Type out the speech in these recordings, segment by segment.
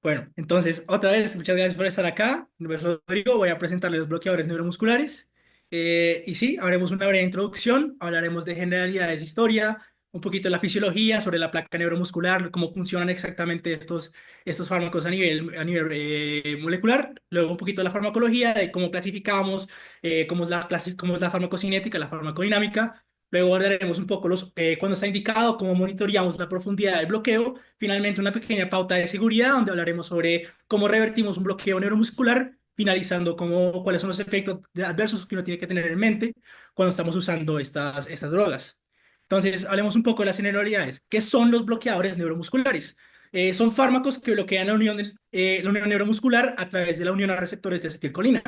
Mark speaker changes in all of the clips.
Speaker 1: Bueno, entonces, otra vez, muchas gracias por estar acá. Mi nombre es Rodrigo, voy a presentarles los bloqueadores neuromusculares. Y sí, haremos una breve introducción, hablaremos de generalidades, historia, un poquito de la fisiología, sobre la placa neuromuscular, cómo funcionan exactamente estos fármacos a nivel molecular, luego un poquito de la farmacología, de cómo clasificamos, cómo es la farmacocinética, la farmacodinámica. Luego abordaremos un poco cuándo está indicado, cómo monitoreamos la profundidad del bloqueo. Finalmente, una pequeña pauta de seguridad donde hablaremos sobre cómo revertimos un bloqueo neuromuscular, finalizando cuáles son los efectos adversos que uno tiene que tener en mente cuando estamos usando estas drogas. Entonces, hablemos un poco de las generalidades. ¿Qué son los bloqueadores neuromusculares? Son fármacos que bloquean la unión neuromuscular a través de la unión a receptores de acetilcolina.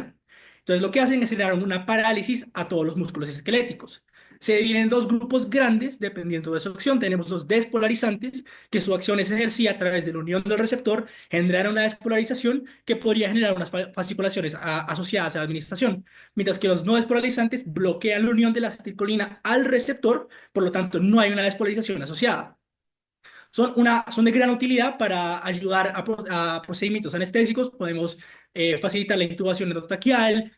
Speaker 1: Entonces, lo que hacen es generar una parálisis a todos los músculos esqueléticos. Se dividen en dos grupos grandes dependiendo de su acción. Tenemos los despolarizantes, que su acción es ejercida a través de la unión del receptor, generar una despolarización que podría generar unas fasciculaciones asociadas a la administración, mientras que los no despolarizantes bloquean la unión de la acetilcolina al receptor, por lo tanto no hay una despolarización asociada. Son de gran utilidad para ayudar a procedimientos anestésicos. Podemos facilitar la intubación endotraqueal,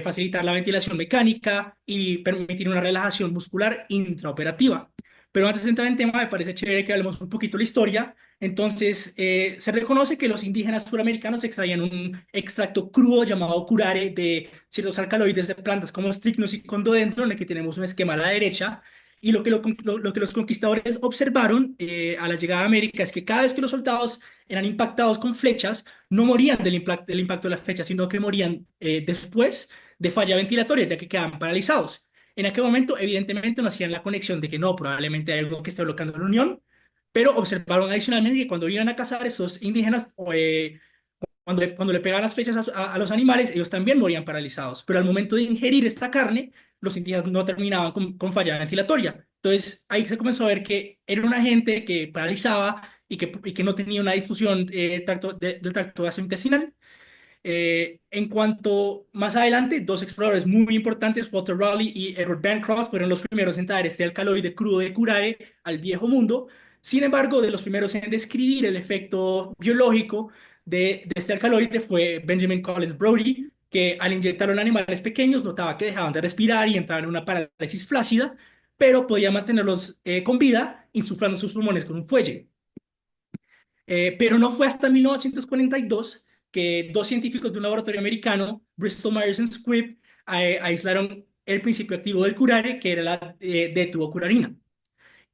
Speaker 1: facilitar la ventilación mecánica y permitir una relajación muscular intraoperativa. Pero antes de entrar en tema, me parece chévere que hablemos un poquito de la historia. Entonces, se reconoce que los indígenas suramericanos extraían un extracto crudo llamado curare de ciertos alcaloides de plantas como Strychnos y Condodendron, en el que tenemos un esquema a la derecha, y lo que los conquistadores observaron a la llegada a América es que cada vez que los soldados eran impactados con flechas, no morían del impacto de las flechas, sino que morían después de falla ventilatoria, ya que quedaban paralizados. En aquel momento, evidentemente, no hacían la conexión de que no, probablemente hay algo que esté bloqueando la unión, pero observaron adicionalmente que cuando iban a cazar, estos indígenas cuando le pegaban las flechas a los animales, ellos también morían paralizados. Pero al momento de ingerir esta carne, los indígenas no terminaban con falla ventilatoria. Entonces ahí se comenzó a ver que era un agente que paralizaba y que no tenía una difusión del tracto gastrointestinal. En cuanto más adelante, dos exploradores muy importantes, Walter Raleigh y Edward Bancroft, fueron los primeros en traer este alcaloide crudo de curare al viejo mundo. Sin embargo, de los primeros en describir el efecto biológico de este alcaloide fue Benjamin Collins Brodie, que al inyectarlo en animales pequeños notaba que dejaban de respirar y entraban en una parálisis flácida, pero podía mantenerlos con vida insuflando sus pulmones con un fuelle. Pero no fue hasta 1942 que dos científicos de un laboratorio americano, Bristol Myers Squibb, aislaron el principio activo del curare, que era la detuocurarina.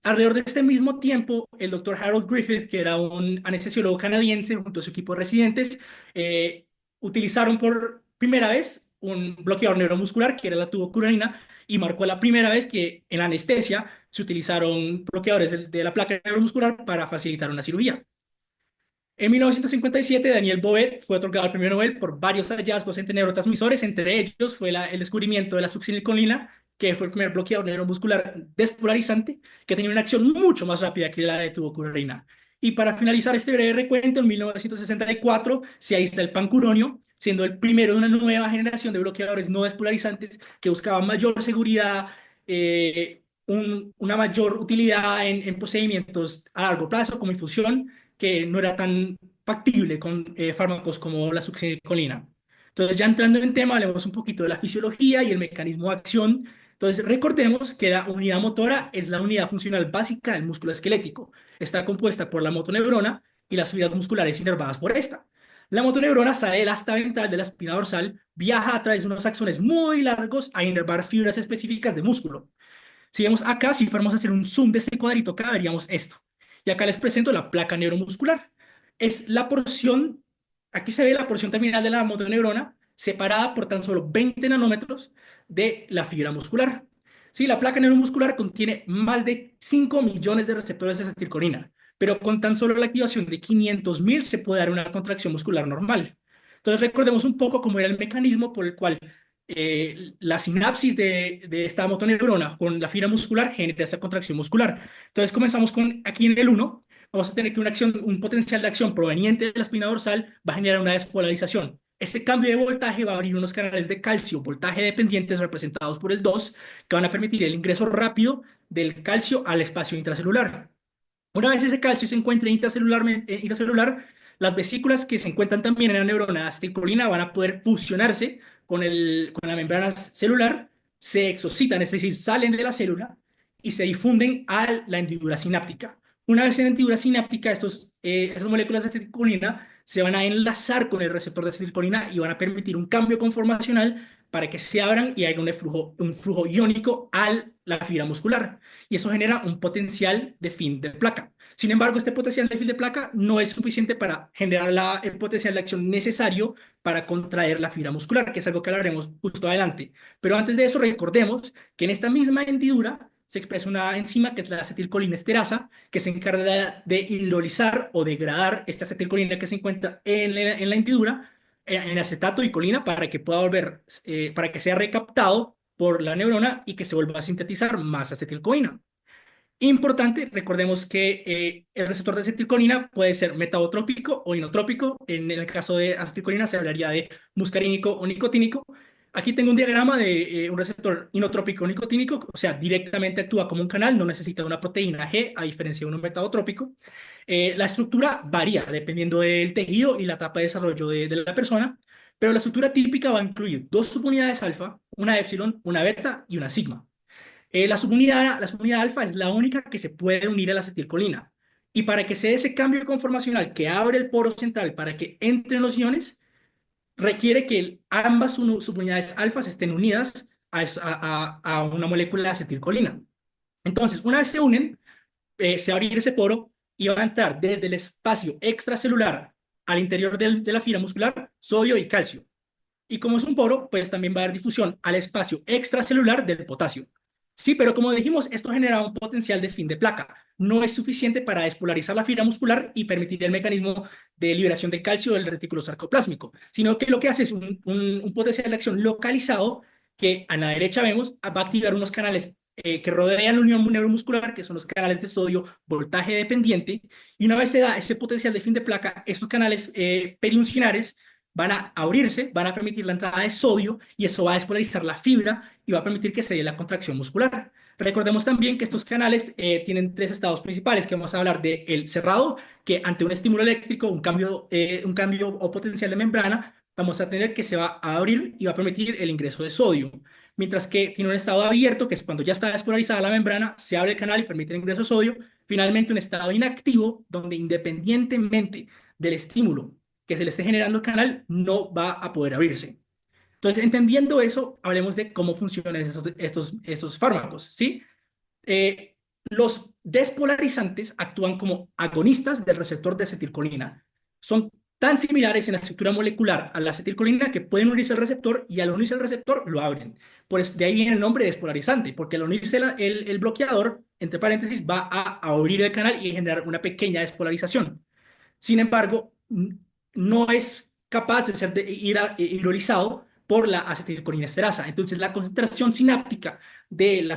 Speaker 1: Alrededor de este mismo tiempo, el doctor Harold Griffith, que era un anestesiólogo canadiense, junto a su equipo de residentes, eh, utilizaron por primera vez un bloqueador neuromuscular, que era la tubocurarina, y marcó la primera vez que en la anestesia se utilizaron bloqueadores de la placa neuromuscular para facilitar una cirugía. En 1957, Daniel Bovet fue otorgado el premio Nobel por varios hallazgos en neurotransmisores. Entre ellos fue el descubrimiento de la succinilcolina, que fue el primer bloqueador neuromuscular despolarizante que tenía una acción mucho más rápida que la de tubocurarina. Y para finalizar este breve recuento, en 1964 se aísla el pancuronio, siendo el primero de una nueva generación de bloqueadores no despolarizantes que buscaban mayor seguridad, una mayor utilidad en procedimientos a largo plazo como infusión, que no era tan factible con fármacos como la succinilcolina. Entonces, ya entrando en tema, hablemos un poquito de la fisiología y el mecanismo de acción. Entonces, recordemos que la unidad motora es la unidad funcional básica del músculo esquelético. Está compuesta por la motoneurona y las fibras musculares inervadas por esta. La motoneurona sale del asta ventral de la espina dorsal, viaja a través de unos axones muy largos a inervar fibras específicas de músculo. Si vemos acá, si fuéramos a hacer un zoom de este cuadrito acá, veríamos esto. Y acá les presento la placa neuromuscular. Es la porción, aquí se ve la porción terminal de la motoneurona separada por tan solo 20 nanómetros de la fibra muscular. Sí, la placa neuromuscular contiene más de 5 millones de receptores de acetilcolina, pero con tan solo la activación de 500.000 se puede dar una contracción muscular normal. Entonces recordemos un poco cómo era el mecanismo por el cual la sinapsis de esta motoneurona con la fibra muscular genera esta contracción muscular. Entonces comenzamos con aquí en el uno, vamos a tener que un potencial de acción proveniente de la espina dorsal va a generar una despolarización. Este cambio de voltaje va a abrir unos canales de calcio, voltaje dependientes representados por el 2, que van a permitir el ingreso rápido del calcio al espacio intracelular. Una vez ese calcio se encuentre intracelular, Las vesículas que se encuentran también en la neurona de acetilcolina van a poder fusionarse con la membrana celular, se exocitan, es decir, salen de la célula y se difunden a la hendidura sináptica. Una vez en la hendidura sináptica, estas moléculas de acetilcolina se van a enlazar con el receptor de acetilcolina y van a permitir un cambio conformacional para que se abran y haya un flujo iónico a la fibra muscular. Y eso genera un potencial de fin de placa. Sin embargo, este potencial de fin de placa no es suficiente para generar el potencial de acción necesario para contraer la fibra muscular, que es algo que hablaremos justo adelante. Pero antes de eso, recordemos que en esta misma hendidura se expresa una enzima que es la acetilcolinesterasa, que se encarga de hidrolizar o degradar esta acetilcolina que se encuentra en la hendidura en acetato y colina para que pueda para que sea recaptado por la neurona y que se vuelva a sintetizar más acetilcolina. Importante, recordemos que el receptor de acetilcolina puede ser metabotrópico o inotrópico. En el caso de acetilcolina se hablaría de muscarínico o nicotínico. Aquí tengo un diagrama de un receptor inotrópico o nicotínico, o sea, directamente actúa como un canal, no necesita una proteína G, a diferencia de uno metabotrópico. La estructura varía dependiendo del tejido y la etapa de desarrollo de la persona, pero la estructura típica va a incluir dos subunidades alfa, una epsilon, una beta y una sigma. La subunidad alfa es la única que se puede unir a la acetilcolina. Y para que se dé ese cambio conformacional que abre el poro central para que entren los iones, requiere que ambas subunidades alfas estén unidas a una molécula de acetilcolina. Entonces, una vez se unen, se va a abrir ese poro y va a entrar desde el espacio extracelular al interior de la fibra muscular sodio y calcio. Y como es un poro, pues también va a haber difusión al espacio extracelular del potasio. Sí, pero como dijimos, esto genera un potencial de fin de placa. No es suficiente para despolarizar la fibra muscular y permitir el mecanismo de liberación de calcio del retículo sarcoplásmico, sino que lo que hace es un potencial de acción localizado que a la derecha vemos va a activar unos canales que rodean la unión neuromuscular, que son los canales de sodio voltaje dependiente, y una vez se da ese potencial de fin de placa, estos canales periuncinares van a abrirse, van a permitir la entrada de sodio y eso va a despolarizar la fibra y va a permitir que se dé la contracción muscular. Recordemos también que estos canales tienen tres estados principales, que vamos a hablar de el cerrado, que ante un estímulo eléctrico, un cambio o potencial de membrana, vamos a tener que se va a abrir y va a permitir el ingreso de sodio. Mientras que tiene un estado abierto, que es cuando ya está despolarizada la membrana, se abre el canal y permite el ingreso de sodio. Finalmente, un estado inactivo, donde independientemente del estímulo que se le esté generando el canal, no va a poder abrirse. Entonces, entendiendo eso, hablemos de cómo funcionan estos fármacos, ¿sí? Los despolarizantes actúan como agonistas del receptor de acetilcolina. Son tan similares en la estructura molecular a la acetilcolina que pueden unirse al receptor y al unirse al receptor lo abren. Por eso, de ahí viene el nombre despolarizante, porque al unirse el bloqueador, entre paréntesis, va a abrir el canal y generar una pequeña despolarización. Sin embargo, no es capaz de ser hidrolizado por la acetilcolinesterasa. Entonces, la concentración sináptica del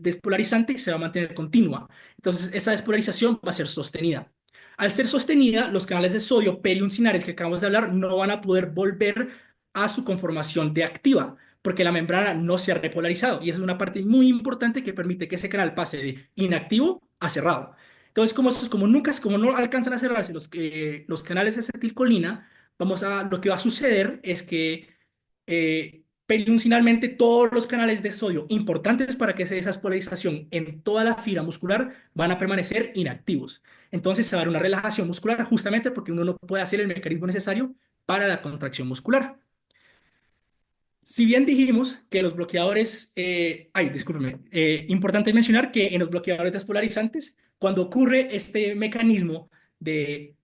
Speaker 1: despolarizante se va a mantener continua. Entonces, esa despolarización va a ser sostenida. Al ser sostenida, los canales de sodio periuncinares que acabamos de hablar no van a poder volver a su conformación de activa, porque la membrana no se ha repolarizado. Y esa es una parte muy importante que permite que ese canal pase de inactivo a cerrado. Entonces, como no alcanzan a cerrarse los canales de acetilcolina, lo que va a suceder es que periuncinalmente todos los canales de sodio importantes para que se dé esa despolarización en toda la fibra muscular van a permanecer inactivos. Entonces se va a dar una relajación muscular justamente porque uno no puede hacer el mecanismo necesario para la contracción muscular. Si bien dijimos que los bloqueadores, discúlpeme, importante mencionar que en los bloqueadores despolarizantes, cuando ocurre este mecanismo de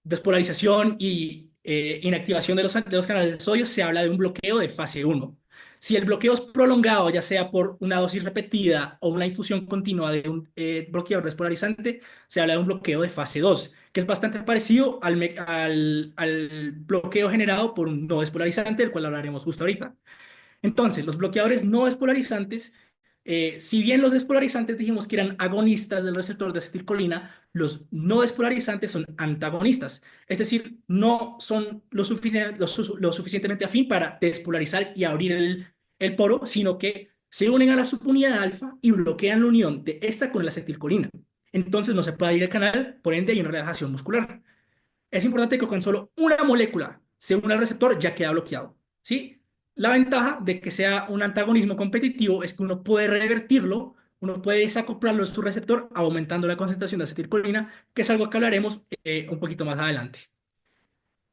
Speaker 1: despolarización y inactivación de los canales de sodio, se habla de un bloqueo de fase 1. Si el bloqueo es prolongado, ya sea por una dosis repetida o una infusión continua de un bloqueador despolarizante, se habla de un bloqueo de fase 2, que es bastante parecido al bloqueo generado por un no despolarizante, del cual hablaremos justo ahorita. Entonces, los bloqueadores no despolarizantes, si bien los despolarizantes dijimos que eran agonistas del receptor de acetilcolina, los no despolarizantes son antagonistas, es decir, no son lo suficientemente afín para despolarizar y abrir el poro, sino que se unen a la subunidad alfa y bloquean la unión de esta con la acetilcolina. Entonces no se puede abrir el canal, por ende hay una relajación muscular. Es importante que con solo una molécula se una al receptor ya queda bloqueado, ¿sí? La ventaja de que sea un antagonismo competitivo es que uno puede revertirlo, uno puede desacoplarlo de su receptor aumentando la concentración de acetilcolina, que es algo que hablaremos un poquito más adelante.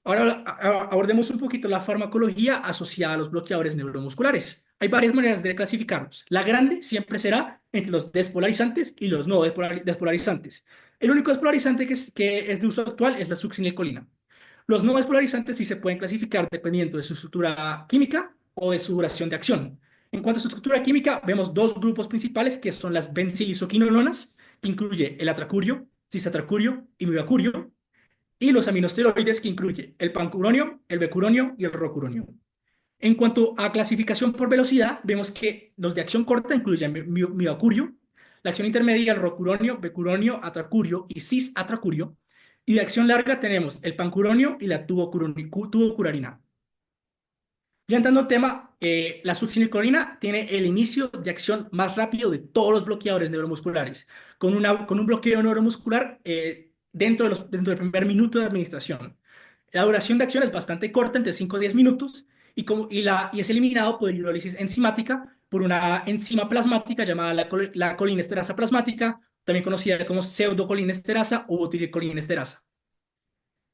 Speaker 1: Ahora abordemos un poquito la farmacología asociada a los bloqueadores neuromusculares. Hay varias maneras de clasificarlos. La grande siempre será entre los despolarizantes y los no despolarizantes. El único despolarizante que es de uso actual es la succinilcolina. Los no despolarizantes sí se pueden clasificar dependiendo de su estructura química o de su duración de acción. En cuanto a su estructura química, vemos dos grupos principales que son las benzilizoquinolonas, que incluye el atracurio, cisatracurio y mivacurio, y los aminoesteroides que incluye el pancuronio, el becuronio y el rocuronio. En cuanto a clasificación por velocidad, vemos que los de acción corta incluyen mivacurio, la acción intermedia el rocuronio, becuronio, atracurio y cisatracurio, y de acción larga tenemos el pancuronio y la tubocurarina. Ya entrando al tema, la succinilcolina tiene el inicio de acción más rápido de todos los bloqueadores neuromusculares, con un bloqueo neuromuscular dentro del primer minuto de administración. La duración de acción es bastante corta, entre 5 a 10 minutos, y es eliminado por hidrólisis enzimática por una enzima plasmática llamada la colinesterasa plasmática, también conocida como pseudocolinesterasa o butiricolinesterasa.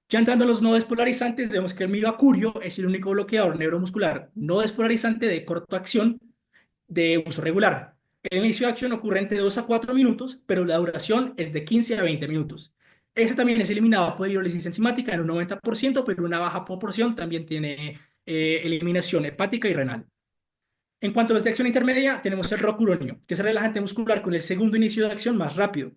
Speaker 1: Ya entrando a los no despolarizantes, vemos que el mivacurio es el único bloqueador neuromuscular no despolarizante de corta acción de uso regular. El inicio de acción ocurre entre 2 a 4 minutos, pero la duración es de 15 a 20 minutos. Ese también es eliminado por hidrólisis enzimática en un 90%, pero una baja proporción también tiene eliminación hepática y renal. En cuanto a los de acción intermedia, tenemos el rocuronio, que es el relajante muscular con el segundo inicio de acción más rápido.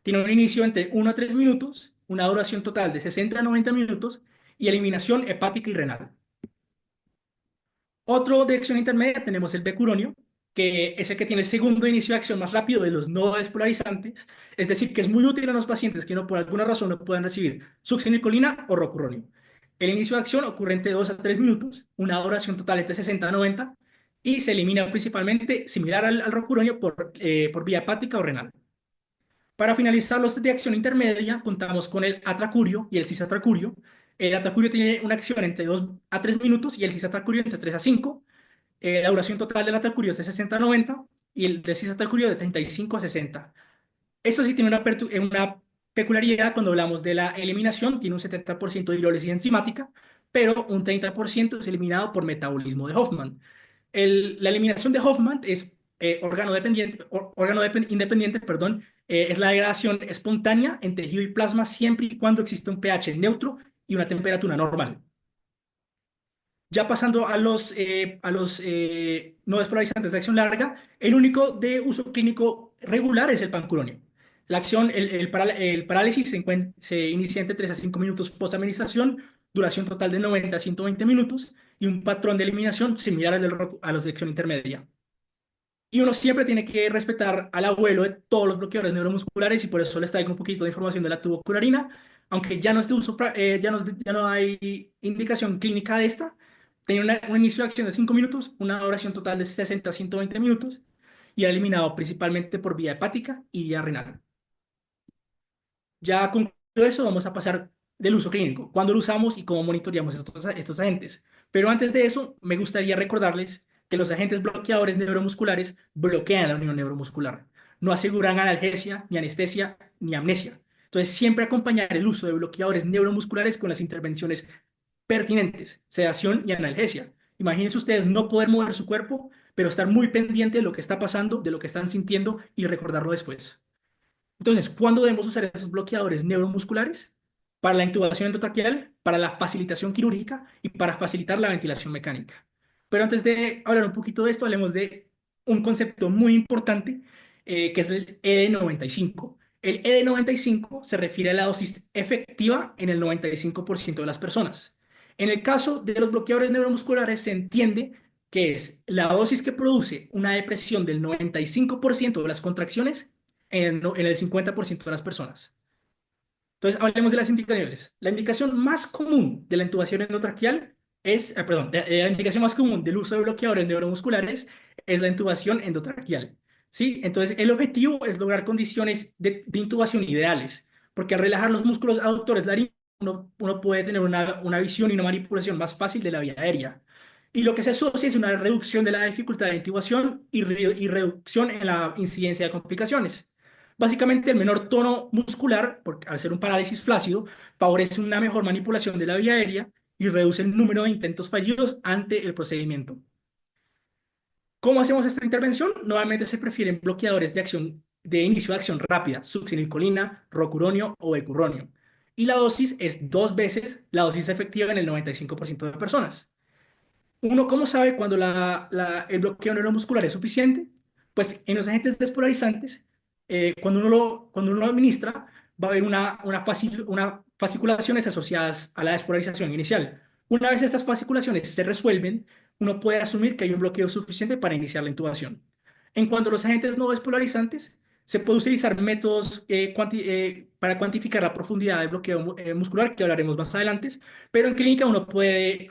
Speaker 1: Tiene un inicio entre 1 a 3 minutos, una duración total de 60 a 90 minutos y eliminación hepática y renal. Otro de acción intermedia tenemos el becuronio, que es el que tiene el segundo inicio de acción más rápido de los no despolarizantes, es decir, que es muy útil a los pacientes que no por alguna razón no puedan recibir succinilcolina o rocuronio. El inicio de acción ocurre entre 2 a 3 minutos, una duración total entre 60 a 90 y se elimina principalmente similar al rocuronio por vía hepática o renal. Para finalizar los de acción intermedia, contamos con el atracurio y el cisatracurio. El atracurio tiene una acción entre 2 a 3 minutos y el cisatracurio entre 3 a 5. La duración total del atracurio es de 60 a 90 y el de cisatracurio de 35 a 60. Esto sí tiene una peculiaridad cuando hablamos de la eliminación, tiene un 70% de hidrólisis enzimática, pero un 30% es eliminado por metabolismo de Hoffman. La eliminación de Hoffman es independiente, perdón, es la degradación espontánea en tejido y plasma siempre y cuando existe un pH neutro y una temperatura normal. Ya pasando a los no despolarizantes de acción larga, el único de uso clínico regular es el pancuronio. La acción, el parálisis se inicia entre 3 a 5 minutos post-administración, duración total de 90 a 120 minutos y un patrón de eliminación similar a los de acción intermedia. Y uno siempre tiene que respetar al abuelo de todos los bloqueadores neuromusculares y por eso les traigo un poquito de información de la tubocurarina, aunque ya no es de uso, ya no hay indicación clínica de esta. Tenía un inicio de acción de 5 minutos, una duración total de 60 a 120 minutos y ha eliminado principalmente por vía hepática y vía renal. Ya con eso vamos a pasar del uso clínico, cuándo lo usamos y cómo monitoreamos estos agentes. Pero antes de eso, me gustaría recordarles que los agentes bloqueadores neuromusculares bloquean la unión neuromuscular. No aseguran analgesia, ni anestesia, ni amnesia. Entonces, siempre acompañar el uso de bloqueadores neuromusculares con las intervenciones pertinentes, sedación y analgesia. Imagínense ustedes no poder mover su cuerpo, pero estar muy pendiente de lo que está pasando, de lo que están sintiendo y recordarlo después. Entonces, ¿cuándo debemos usar esos bloqueadores neuromusculares? Para la intubación endotraqueal, para la facilitación quirúrgica y para facilitar la ventilación mecánica. Pero antes de hablar un poquito de esto, hablemos de un concepto muy importante que es el ED95. El ED95 se refiere a la dosis efectiva en el 95% de las personas. En el caso de los bloqueadores neuromusculares, se entiende que es la dosis que produce una depresión del 95% de las contracciones en el 50% de las personas. Entonces, hablemos de las indicaciones. La indicación más común de la intubación endotraqueal perdón, la indicación más común del uso de bloqueadores neuromusculares es la intubación endotraqueal. ¿Sí? Entonces, el objetivo es lograr condiciones de intubación ideales, porque al relajar los músculos aductores uno puede tener una visión y una manipulación más fácil de la vía aérea. Y lo que se asocia es una reducción de la dificultad de intubación y reducción en la incidencia de complicaciones. Básicamente, el menor tono muscular, porque al ser un parálisis flácido, favorece una mejor manipulación de la vía aérea y reduce el número de intentos fallidos ante el procedimiento. ¿Cómo hacemos esta intervención? Normalmente se prefieren bloqueadores de acción de inicio de acción rápida, succinilcolina, rocuronio o becurronio. Y la dosis es 2 veces la dosis efectiva en el 95% de personas. ¿Uno cómo sabe cuando el bloqueo neuromuscular es suficiente? Pues en los agentes despolarizantes, cuando uno lo administra, va a haber una fasciculaciones asociadas a la despolarización inicial. Una vez estas fasciculaciones se resuelven, uno puede asumir que hay un bloqueo suficiente para iniciar la intubación. En cuanto a los agentes no despolarizantes, se puede utilizar métodos para cuantificar la profundidad del bloqueo muscular, que hablaremos más adelante, pero en clínica uno puede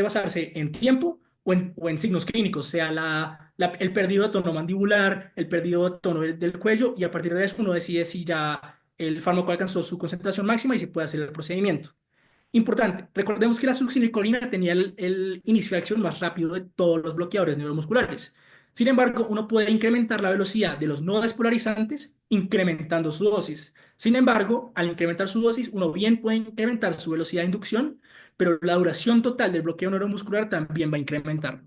Speaker 1: basarse en tiempo o en signos clínicos, sea el perdido de tono mandibular, el perdido de tono del cuello, y a partir de eso uno decide si ya el fármaco alcanzó su concentración máxima y se puede hacer el procedimiento. Importante, recordemos que la succinilcolina tenía el inicio de acción más rápido de todos los bloqueadores neuromusculares. Sin embargo, uno puede incrementar la velocidad de los no despolarizantes incrementando su dosis. Sin embargo, al incrementar su dosis, uno bien puede incrementar su velocidad de inducción, pero la duración total del bloqueo neuromuscular también va a incrementar.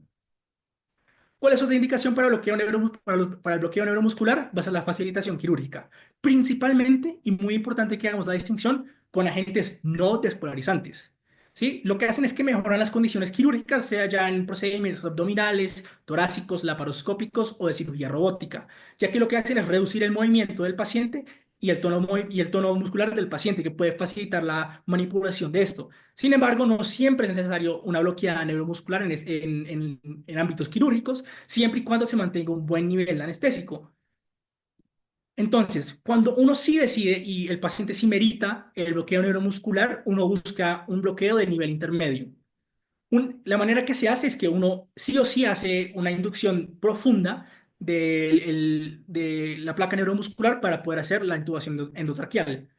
Speaker 1: ¿Cuál es otra indicación para el bloqueo neuromuscular? Va a ser la facilitación quirúrgica. Principalmente, y muy importante que hagamos la distinción, con agentes no despolarizantes. ¿Sí? Lo que hacen es que mejoran las condiciones quirúrgicas, sea ya en procedimientos abdominales, torácicos, laparoscópicos o de cirugía robótica, ya que lo que hacen es reducir el movimiento del paciente y el tono muscular del paciente, que puede facilitar la manipulación de esto. Sin embargo, no siempre es necesario una bloqueada neuromuscular en ámbitos quirúrgicos, siempre y cuando se mantenga un buen nivel anestésico. Entonces, cuando uno sí decide y el paciente sí merita el bloqueo neuromuscular, uno busca un bloqueo de nivel intermedio. La manera que se hace es que uno sí o sí hace una inducción profunda de la placa neuromuscular para poder hacer la intubación endotraqueal.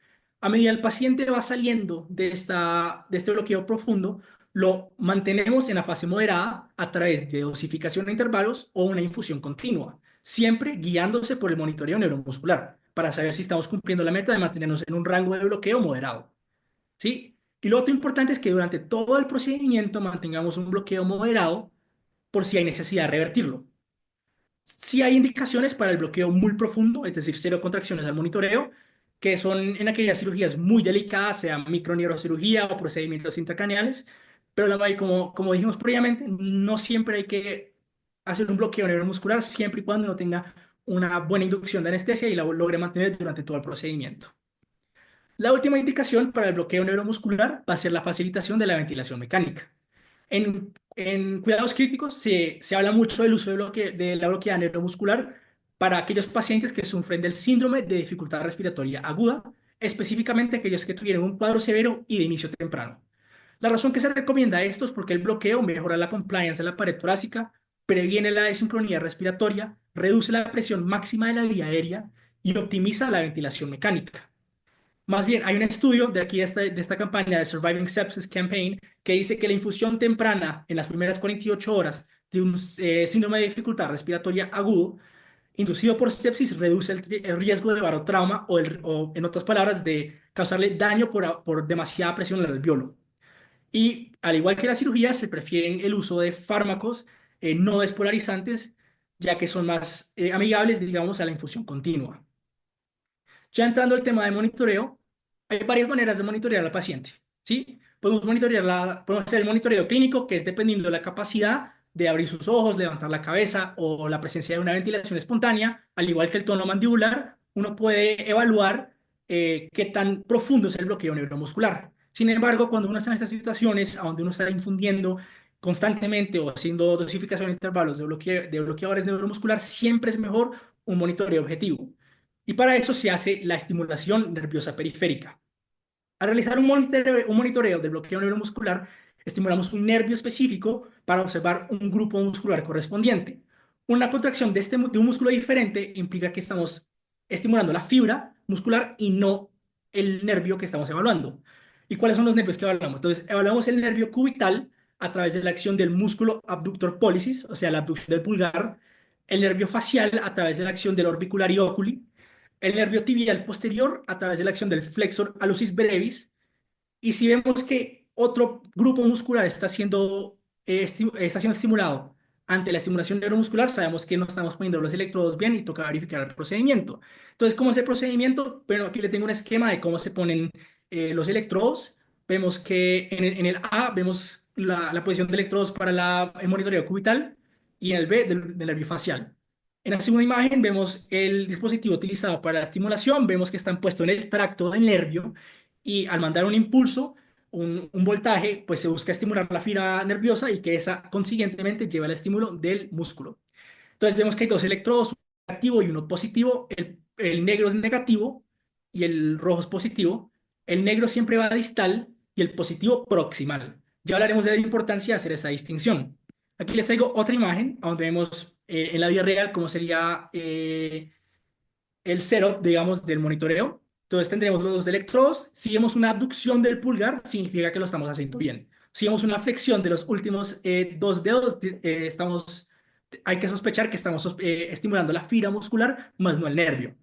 Speaker 1: A medida el paciente va saliendo de este bloqueo profundo, lo mantenemos en la fase moderada a través de dosificación a intervalos o una infusión continua, siempre guiándose por el monitoreo neuromuscular para saber si estamos cumpliendo la meta de mantenernos en un rango de bloqueo moderado. ¿Sí? Y lo otro importante es que durante todo el procedimiento mantengamos un bloqueo moderado por si hay necesidad de revertirlo. Sí hay indicaciones para el bloqueo muy profundo, es decir, cero contracciones al monitoreo, que son en aquellas cirugías muy delicadas, sea microneurocirugía o procedimientos intracraneales, pero como dijimos previamente, no siempre hay que hacer un bloqueo neuromuscular siempre y cuando no tenga una buena inducción de anestesia y la logre mantener durante todo el procedimiento. La última indicación para el bloqueo neuromuscular va a ser la facilitación de la ventilación mecánica. En cuidados críticos se habla mucho del uso de la bloqueada neuromuscular para aquellos pacientes que sufren del síndrome de dificultad respiratoria aguda, específicamente aquellos que tuvieron un cuadro severo y de inicio temprano. La razón que se recomienda esto es porque el bloqueo mejora la compliance de la pared torácica, previene la desincronía respiratoria, reduce la presión máxima de la vía aérea y optimiza la ventilación mecánica. Más bien, hay un estudio de aquí de esta campaña de Surviving Sepsis Campaign que dice que la infusión temprana en las primeras 48 horas de un síndrome de dificultad respiratoria agudo inducido por sepsis reduce el riesgo de barotrauma o, en otras palabras, de causarle daño por demasiada presión en el alveolo. Y al igual que la cirugía, se prefieren el uso de fármacos no despolarizantes, ya que son más amigables, digamos, a la infusión continua. Ya entrando al tema de monitoreo, hay varias maneras de monitorear al paciente, ¿sí? Podemos hacer el monitoreo clínico, que es dependiendo de la capacidad de abrir sus ojos, levantar la cabeza o la presencia de una ventilación espontánea, al igual que el tono mandibular, uno puede evaluar qué tan profundo es el bloqueo neuromuscular. Sin embargo, cuando uno está en estas situaciones, a donde uno está infundiendo constantemente o haciendo dosificación a intervalos de bloqueadores neuromuscular, siempre es mejor un monitoreo objetivo. Y para eso se hace la estimulación nerviosa periférica. Al realizar un monitoreo del bloqueo neuromuscular, estimulamos un nervio específico para observar un grupo muscular correspondiente. Una contracción de un músculo diferente implica que estamos estimulando la fibra muscular y no el nervio que estamos evaluando. ¿Y cuáles son los nervios que evaluamos? Entonces, evaluamos el nervio cubital a través de la acción del músculo abductor pollicis, o sea, la abducción del pulgar, el nervio facial a través de la acción del orbicularis oculi, el nervio tibial posterior a través de la acción del flexor hallucis brevis, y si vemos que otro grupo muscular está siendo estimulado ante la estimulación neuromuscular, sabemos que no estamos poniendo los electrodos bien y toca verificar el procedimiento. Entonces, ¿cómo es el procedimiento? Bueno, aquí le tengo un esquema de cómo se ponen los electrodos. Vemos que en el A vemos la posición de electrodos para el monitoreo cubital y en el B del nervio facial. En la segunda imagen vemos el dispositivo utilizado para la estimulación, vemos que están puestos en el tracto del nervio y al mandar un impulso, un voltaje, pues se busca estimular la fibra nerviosa y que esa consiguientemente lleva al estímulo del músculo. Entonces vemos que hay dos electrodos, uno negativo y uno positivo. El negro es negativo y el rojo es positivo. El negro siempre va distal y el positivo proximal. Ya hablaremos de la importancia de hacer esa distinción. Aquí les traigo otra imagen donde vemos en la vida real cómo sería el setup, digamos, del monitoreo. Entonces tendremos los dos electrodos. Si vemos una abducción del pulgar, significa que lo estamos haciendo bien. Si vemos una flexión de los últimos dos dedos, hay que sospechar que estamos estimulando la fibra muscular, más no el nervio.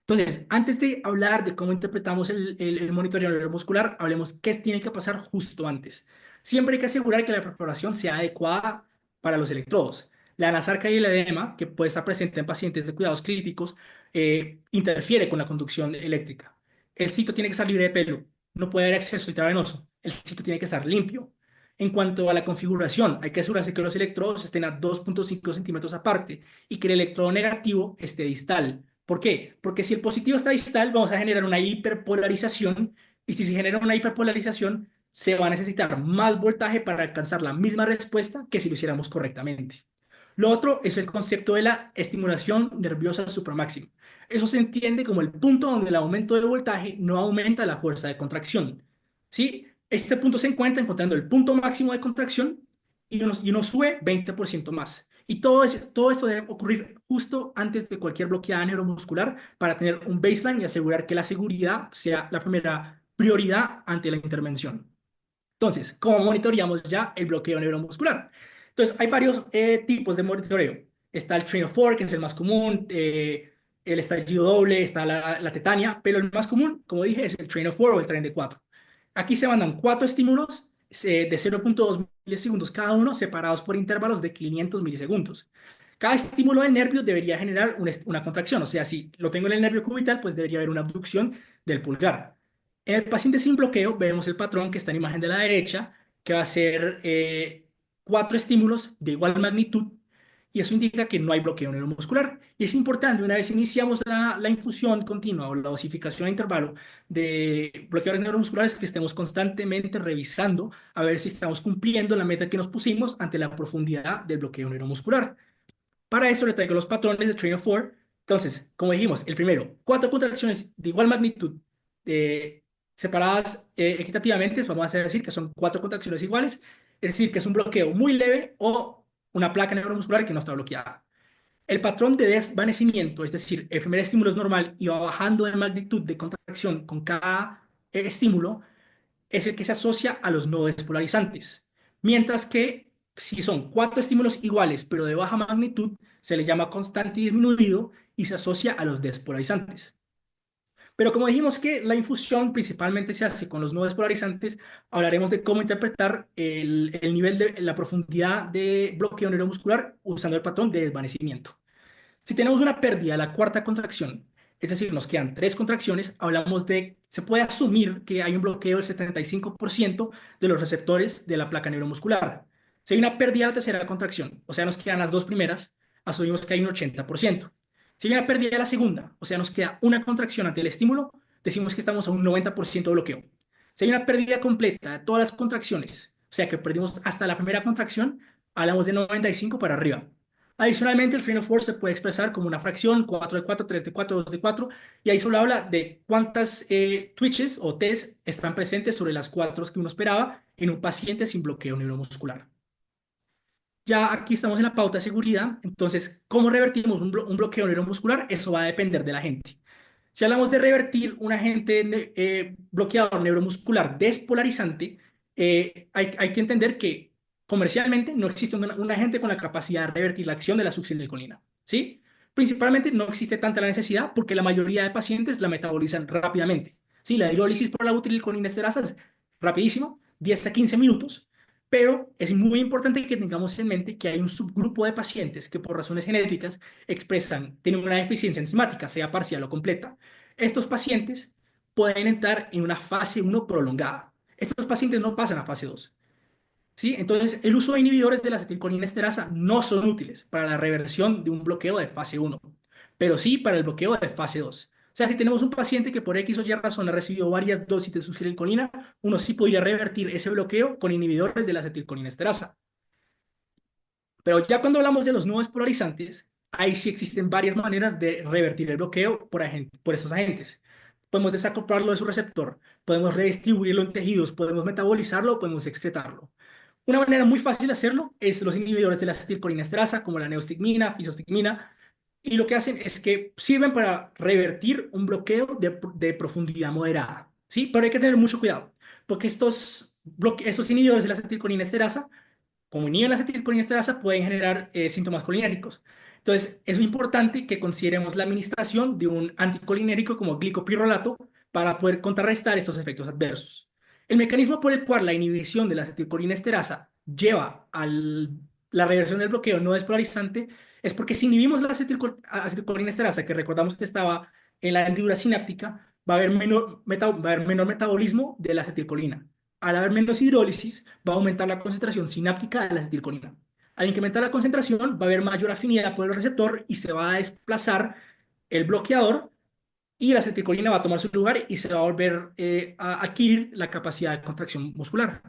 Speaker 1: Entonces, antes de hablar de cómo interpretamos el monitoreo neuromuscular, hablemos qué tiene que pasar justo antes. Siempre hay que asegurar que la preparación sea adecuada para los electrodos. La anasarca y el edema, que puede estar presente en pacientes de cuidados críticos, interfiere con la conducción eléctrica. El sitio tiene que estar libre de pelo, no puede haber acceso intravenoso, el sitio tiene que estar limpio. En cuanto a la configuración, hay que asegurarse que los electrodos estén a 2,5 centímetros aparte y que el electrodo negativo esté distal. ¿Por qué? Porque si el positivo está distal, vamos a generar una hiperpolarización y si se genera una hiperpolarización, se va a necesitar más voltaje para alcanzar la misma respuesta que si lo hiciéramos correctamente. Lo otro es el concepto de la estimulación nerviosa supramáxima. Eso se entiende como el punto donde el aumento de voltaje no aumenta la fuerza de contracción. ¿Sí? Este punto se encuentra encontrando el punto máximo de contracción y uno sube 20% más. Y todo esto debe ocurrir justo antes de cualquier bloqueada neuromuscular para tener un baseline y asegurar que la seguridad sea la primera prioridad ante la intervención. Entonces, ¿cómo monitoreamos ya el bloqueo neuromuscular? Entonces, hay varios tipos de monitoreo. Está el train of four, que es el más común, el estallido doble, está la tetania, pero el más común, como dije, es el train of four o el tren de cuatro. Aquí se mandan cuatro estímulos de 0,2 milisegundos cada uno, separados por intervalos de 500 milisegundos. Cada estímulo del nervio debería generar una contracción, o sea, si lo tengo en el nervio cubital, pues debería haber una abducción del pulgar. En el paciente sin bloqueo vemos el patrón que está en imagen de la derecha, que va a ser cuatro estímulos de igual magnitud, y eso indica que no hay bloqueo neuromuscular. Y es importante, una vez iniciamos la infusión continua o la dosificación a intervalo de bloqueadores neuromusculares, que estemos constantemente revisando a ver si estamos cumpliendo la meta que nos pusimos ante la profundidad del bloqueo neuromuscular. Para eso le traigo los patrones de Train of Four. Entonces, como dijimos, el primero, cuatro contracciones de igual magnitud eh, separadas equitativamente, vamos a decir que son cuatro contracciones iguales, es decir, que es un bloqueo muy leve o una placa neuromuscular que no está bloqueada. El patrón de desvanecimiento, es decir, el primer estímulo es normal y va bajando de magnitud de contracción con cada estímulo, es el que se asocia a los no despolarizantes. Mientras que si son cuatro estímulos iguales pero de baja magnitud, se le llama constante y disminuido y se asocia a los despolarizantes. Pero como dijimos que la infusión principalmente se hace con los no despolarizantes, hablaremos de cómo interpretar el nivel de la profundidad de bloqueo neuromuscular usando el patrón de desvanecimiento. Si tenemos una pérdida de la cuarta contracción, es decir, nos quedan tres contracciones, se puede asumir que hay un bloqueo del 75% de los receptores de la placa neuromuscular. Si hay una pérdida de la tercera contracción, o sea, nos quedan las dos primeras, asumimos que hay un 80%. Si hay una pérdida de la segunda, o sea, nos queda una contracción ante el estímulo, decimos que estamos a un 90% de bloqueo. Si hay una pérdida completa de todas las contracciones, o sea, que perdimos hasta la primera contracción, hablamos de 95 para arriba. Adicionalmente, el train of four se puede expresar como una fracción 4 de 4, 3 de 4, 2 de 4, y ahí solo habla de cuántas twitches o Ts están presentes sobre las cuatro que uno esperaba en un paciente sin bloqueo neuromuscular. Ya aquí estamos en la pauta de seguridad, entonces, ¿cómo revertimos un bloqueo neuromuscular? Eso va a depender de la gente. Si hablamos de revertir un agente bloqueador neuromuscular despolarizante, hay que entender que comercialmente no existe un agente con la capacidad de revertir la acción de la succinilcolina, ¿sí? Principalmente no existe tanta la necesidad porque la mayoría de pacientes la metabolizan rápidamente. Sí, la hidrólisis por la butilcolina esterasa es rapidísimo, 10 a 15 minutos, pero es muy importante que tengamos en mente que hay un subgrupo de pacientes que por razones genéticas tienen una deficiencia enzimática, sea parcial o completa. Estos pacientes pueden entrar en una fase uno prolongada. Estos pacientes no pasan a fase 2. ¿Sí? Entonces, el uso de inhibidores de la acetilcolina esterasa no son útiles para la reversión de un bloqueo de fase uno, pero sí para el bloqueo de fase 2. O sea, si tenemos un paciente que por X o Y razón ha recibido varias dosis de succinilcolina, uno sí podría revertir ese bloqueo con inhibidores de la acetilcolina esterasa. Pero ya cuando hablamos de los no despolarizantes, ahí sí existen varias maneras de revertir el bloqueo por esos agentes. Podemos desacoplarlo de su receptor, podemos redistribuirlo en tejidos, podemos metabolizarlo, podemos excretarlo. Una manera muy fácil de hacerlo es los inhibidores de la acetilcolina esterasa, como la neostigmina, fisostigmina, y lo que hacen es que sirven para revertir un bloqueo de profundidad moderada, ¿sí? Pero hay que tener mucho cuidado, porque estos inhibidores de la acetilcolina esterasa como inhiben la acetilcolinesterasa, pueden generar síntomas colinérgicos. Entonces, es muy importante que consideremos la administración de un anticolinérico como glicopirrolato para poder contrarrestar estos efectos adversos. El mecanismo por el cual la inhibición de la acetilcolinesterasa lleva a la reversión del bloqueo no despolarizante es porque si inhibimos la acetilcolinesterasa, que recordamos que estaba en la hendidura sináptica, va a haber menor metabolismo de la acetilcolina. Al haber menos hidrólisis, va a aumentar la concentración sináptica de la acetilcolina. Al incrementar la concentración, va a haber mayor afinidad por el receptor y se va a desplazar el bloqueador y la acetilcolina va a tomar su lugar y se va a volver a adquirir la capacidad de contracción muscular.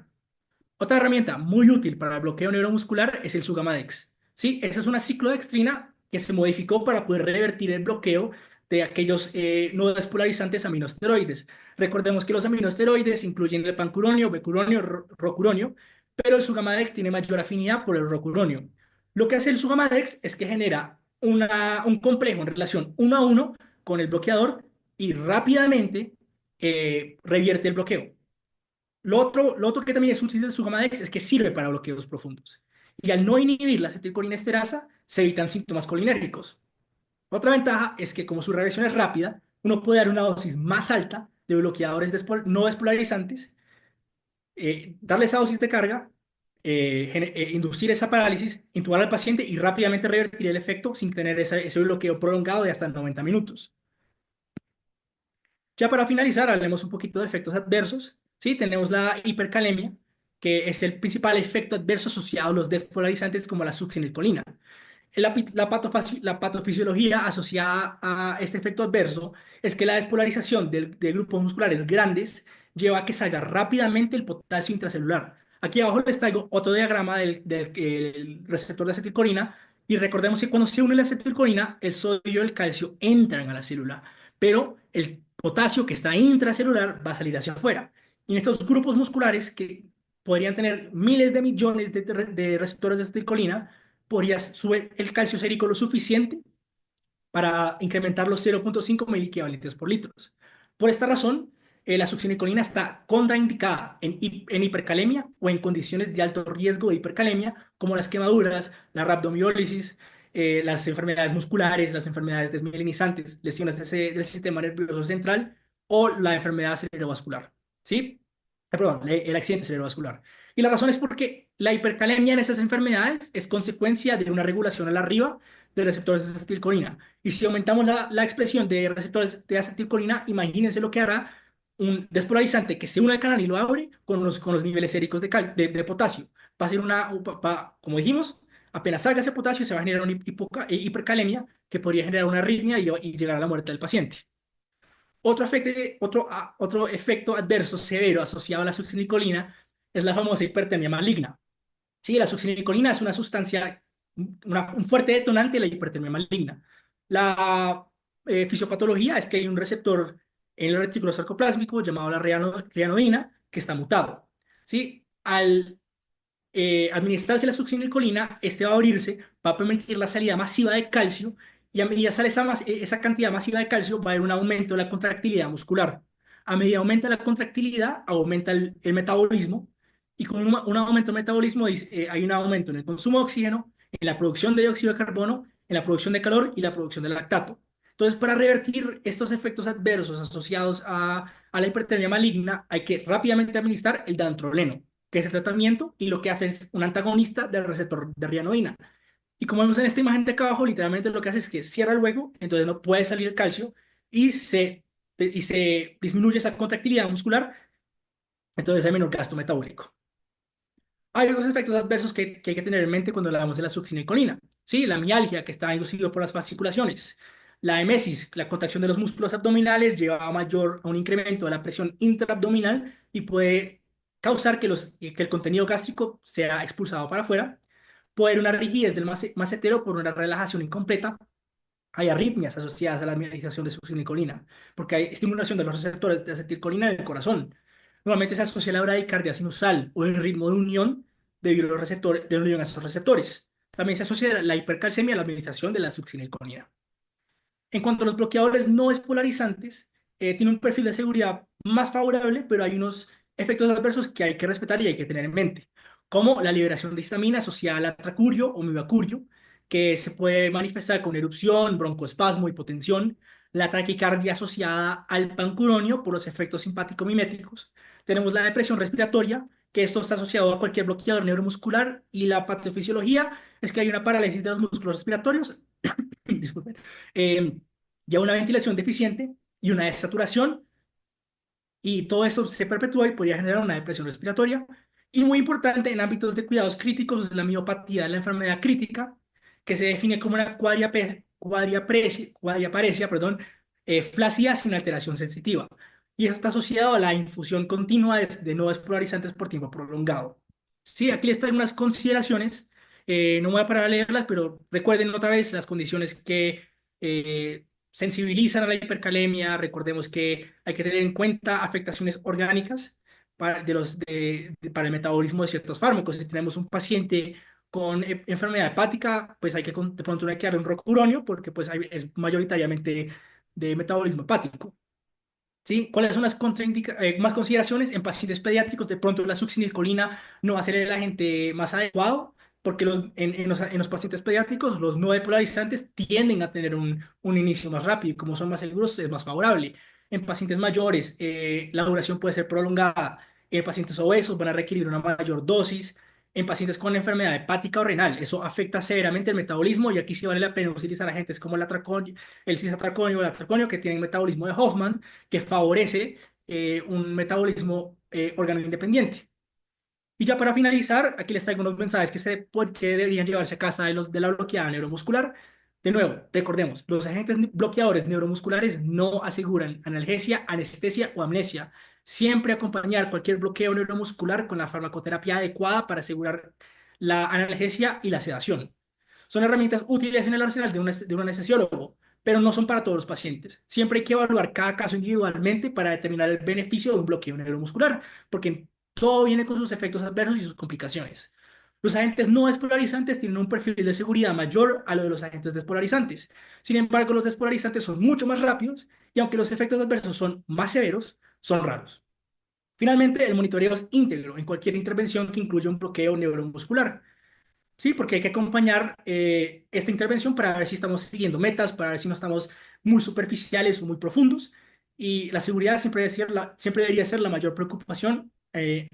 Speaker 1: Otra herramienta muy útil para el bloqueo neuromuscular es el Sugamadex. ¿Sí? Esa es una ciclodextrina que se modificó para poder revertir el bloqueo de aquellos no despolarizantes aminoesteroides. Recordemos que los aminoesteroides incluyen el pancuronio, becuronio, rocuronio, pero el Sugamadex tiene mayor afinidad por el rocuronio. Lo que hace el Sugamadex es que genera un complejo en relación uno a uno con el bloqueador y rápidamente revierte el bloqueo. Lo otro que también es útil del Sugamadex es que sirve para bloqueos profundos. Y al no inhibir la acetilcolinesterasa, se evitan síntomas colinérgicos. Otra ventaja es que como su reacción es rápida, uno puede dar una dosis más alta de bloqueadores no despolarizantes, darle esa dosis de carga, inducir esa parálisis, intubar al paciente y rápidamente revertir el efecto sin tener ese bloqueo prolongado de hasta 90 minutos. Ya para finalizar, hablemos un poquito de efectos adversos. Sí, tenemos la hipercalemia, que es el principal efecto adverso asociado a los despolarizantes como la succinilcolina. La patofisiología asociada a este efecto adverso es que la despolarización de grupos musculares grandes lleva a que salga rápidamente el potasio intracelular. Aquí abajo les traigo otro diagrama del receptor de acetilcolina y recordemos que cuando se une la acetilcolina, el sodio y el calcio entran a la célula, pero el potasio que está intracelular va a salir hacia afuera. Y en estos grupos musculares que podrían tener miles de millones de receptores de acetilcolina, podrías subir el calcio sérico lo suficiente para incrementar los 0,5 miliequivalentes por litros. Por esta razón, la succinilcolina está contraindicada en hipercalemia o en condiciones de alto riesgo de hipercalemia, como las quemaduras, la rhabdomiólisis, las enfermedades musculares, las enfermedades desmielinizantes, lesiones del sistema nervioso central o la enfermedad cerebrovascular. ¿Sí? Perdón, el accidente cerebrovascular. Y la razón es porque la hipercalemia en esas enfermedades es consecuencia de una regulación a la arriba de receptores de acetilcolina. Y si aumentamos la expresión de receptores de acetilcolina, imagínense lo que hará un despolarizante que se une al canal y lo abre con los niveles séricos de potasio. Va a ser como dijimos, apenas salga ese potasio se va a generar una hipercalemia que podría generar una arritmia y llegar a la muerte del paciente. Otro efecto adverso severo asociado a la succinilcolina es la famosa hipertermia maligna. Sí, la succinilcolina es una sustancia, un fuerte detonante de la hipertermia maligna. La fisiopatología es que hay un receptor en el retículo sarcoplásmico llamado la rianodina que está mutado. ¿Sí? Al administrarse la succinilcolina, este va a abrirse, va a permitir la salida masiva de calcio Y a medida sale esa cantidad masiva de calcio, va a haber un aumento de la contractilidad muscular. A medida aumenta la contractilidad, aumenta el metabolismo. Y con un aumento del metabolismo hay un aumento en el consumo de oxígeno, en la producción de dióxido de carbono, en la producción de calor y la producción de lactato. Entonces, para revertir estos efectos adversos asociados a la hipertermia maligna, hay que rápidamente administrar el dantroleno, que es el tratamiento y lo que hace es un antagonista del receptor de rianodina. Y como vemos en esta imagen de acá abajo, literalmente lo que hace es que cierra el hueco, entonces no puede salir el calcio y se disminuye esa contractilidad muscular, entonces hay menor gasto metabólico. Hay otros efectos adversos que hay que tener en mente cuando hablamos de la succinilcolina. Sí, la mialgia, que está inducido por las fasciculaciones. La emesis, la contracción de los músculos abdominales, lleva a un incremento de la presión intraabdominal y puede causar que el contenido gástrico sea expulsado para afuera. Puede haber una rigidez del macetero por una relajación incompleta. Hay arritmias asociadas a la mineralización de succinilcolina, porque hay estimulación de los receptores de acetilcolina en el corazón. Normalmente se asocia la bradicardia sinusal o el ritmo de unión debido a los receptores, de unión a esos receptores. También se asocia la hipercalcemia a la administración de la succinilcolina. En cuanto a los bloqueadores no despolarizantes, tiene un perfil de seguridad más favorable, pero hay unos efectos adversos que hay que respetar y hay que tener en mente, como la liberación de histamina asociada al atracurio o mibacurio, que se puede manifestar con erupción, broncoespasmo, hipotensión, la taquicardia asociada al pancuronio por los efectos simpático-miméticos. Tenemos la depresión respiratoria, que esto está asociado a cualquier bloqueador neuromuscular, y la patofisiología es que hay una parálisis de los músculos respiratorios. Disculpen, eh, ya una ventilación deficiente y una desaturación, y todo esto se perpetúa y podría generar una depresión respiratoria. Y muy importante en ámbitos de cuidados críticos es la miopatía de la enfermedad crítica, que se define como una cuadriaparesia, perdón, flácida sin alteración sensitiva. Y esto está asociado a la infusión continua de no despolarizantes por tiempo prolongado. Sí, aquí les traigo unas consideraciones. No me voy a parar a leerlas, pero recuerden otra vez las condiciones que sensibilizan a la hipercalemia. Recordemos que hay que tener en cuenta afectaciones orgánicas para el metabolismo de ciertos fármacos. Si tenemos un paciente con enfermedad hepática, pues de pronto no hay que darle un rocuronio porque pues es mayoritariamente de metabolismo hepático. ¿Sí? ¿Cuáles son las más consideraciones? En pacientes pediátricos, de pronto la succinilcolina no va a ser el agente más adecuado, porque en los pacientes pediátricos los no depolarizantes tienden a tener un inicio más rápido, y como son más seguros, es más favorable. En pacientes mayores, la duración puede ser prolongada. En pacientes obesos van a requerir una mayor dosis. En pacientes con enfermedad hepática o renal, eso afecta severamente el metabolismo, y aquí sí vale la pena utilizar agentes como el cisatraconio o el atraconio, que tienen metabolismo de Hoffman, que favorece un metabolismo órgano independiente. Y ya para finalizar, aquí les traigo unos mensajes que deberían llevarse a casa de la bloqueada neuromuscular. De nuevo, recordemos, los agentes bloqueadores neuromusculares no aseguran analgesia, anestesia o amnesia. Siempre acompañar cualquier bloqueo neuromuscular con la farmacoterapia adecuada para asegurar la analgesia y la sedación. Son herramientas útiles en el arsenal de un anestesiólogo, pero no son para todos los pacientes. Siempre hay que evaluar cada caso individualmente para determinar el beneficio de un bloqueo neuromuscular, porque todo viene con sus efectos adversos y sus complicaciones. Los agentes no despolarizantes tienen un perfil de seguridad mayor a lo de los agentes despolarizantes. Sin embargo, los despolarizantes son mucho más rápidos, y aunque los efectos adversos son más severos, son raros. Finalmente, el monitoreo es íntegro en cualquier intervención que incluya un bloqueo neuromuscular. Sí, porque hay que acompañar esta intervención para ver si estamos siguiendo metas, para ver si no estamos muy superficiales o muy profundos. Y la seguridad siempre debería ser la mayor preocupación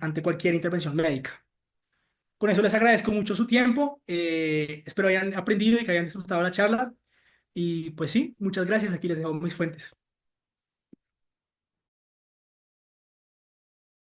Speaker 1: ante cualquier intervención médica. Con eso les agradezco mucho su tiempo. Espero hayan aprendido y que hayan disfrutado la charla. Y pues sí, muchas gracias. Aquí les dejo mis fuentes.